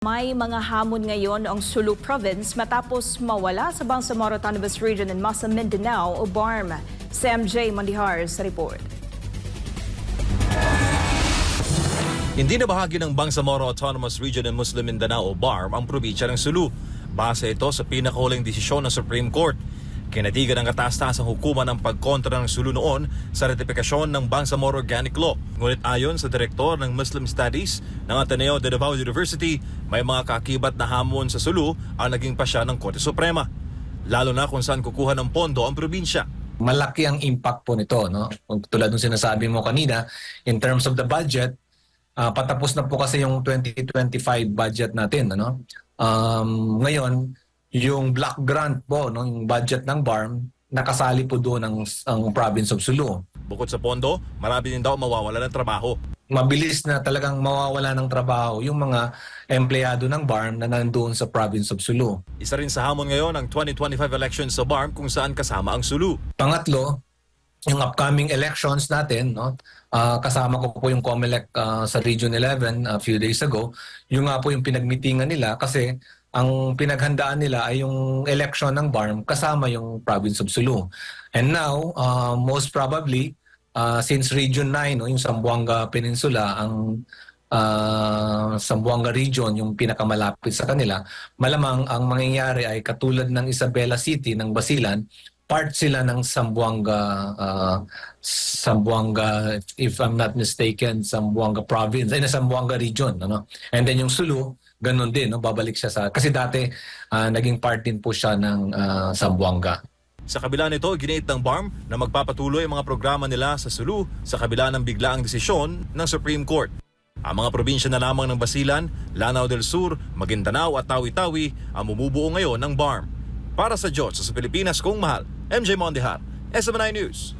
May mga hamon ngayon ang Sulu Province matapos mawala sa Bangsamoro Autonomous Region in Masa, Mindanao o BARM. Si MJ Mondihar sa report. Hindi na bahagi ng Bangsamoro Autonomous Region in Muslim Mindanao o BARM ang probinsya ng Sulu. Base ito sa pinakahuling desisyon ng Supreme Court. Kinatigan ng kataas-taasang hukuman ang pagkontra ng Sulu noon sa ratifikasyon ng Bangsamoro Organic Law. Ngunit ayon sa direktor ng Muslim Studies ng Ateneo de Davao University, may mga kakibat na hamon sa Sulu ang naging pasya ng Korte Suprema. Lalo na kung saan kukuha ng pondo ang probinsya. Malaki ang impact po nito, no? Tulad ng sinasabi mo kanina, in terms of the budget, patapos na po kasi yung 2025 budget natin, ano? Ngayon, yung block grant po, no, yung budget ng BARM, nakasali po doon ang province of Sulu. Bukod sa pondo, marami din daw mawawala ng trabaho. Mabilis na talagang mawawala ng trabaho yung mga empleyado ng BARM na nandoon sa province of Sulu. Isa rin sa hamon ngayon ang 2025 elections sa BARM kung saan kasama ang Sulu. Pangatlo, yung upcoming elections natin, no? Kasama ko po yung COMELEC sa Region 11 a few days ago. Yung nga po yung pinagmitingan nila kasi ang pinaghandaan nila ay yung election ng BARM kasama yung province of Sulu. And now, most probably, since Region 9, no, yung Zamboanga Peninsula, ang Zamboanga region, yung pinakamalapit sa kanila, malamang ang mangyayari ay katulad ng Isabela City ng Basilan, part sila ng Zamboanga, if I'm not mistaken, Zamboanga province, ay na Zamboanga region, ano? And then yung Sulu, ganun din, no? Babalik siya sa, kasi dati naging part din po siya ng Zamboanga. Sa kabila nito, giniit ng BARM na magpapatuloy ang mga programa nila sa Sulu sa kabila ng biglaang desisyon ng Supreme Court. Ang mga probinsya na lamang ng Basilan, Lanao del Sur, Maguindanao at Tawi-Tawi ang bumubuo ngayon ng BARM. Para sa Diyos sa Pilipinas kong mahal, MJ Mondihar, SMNI News.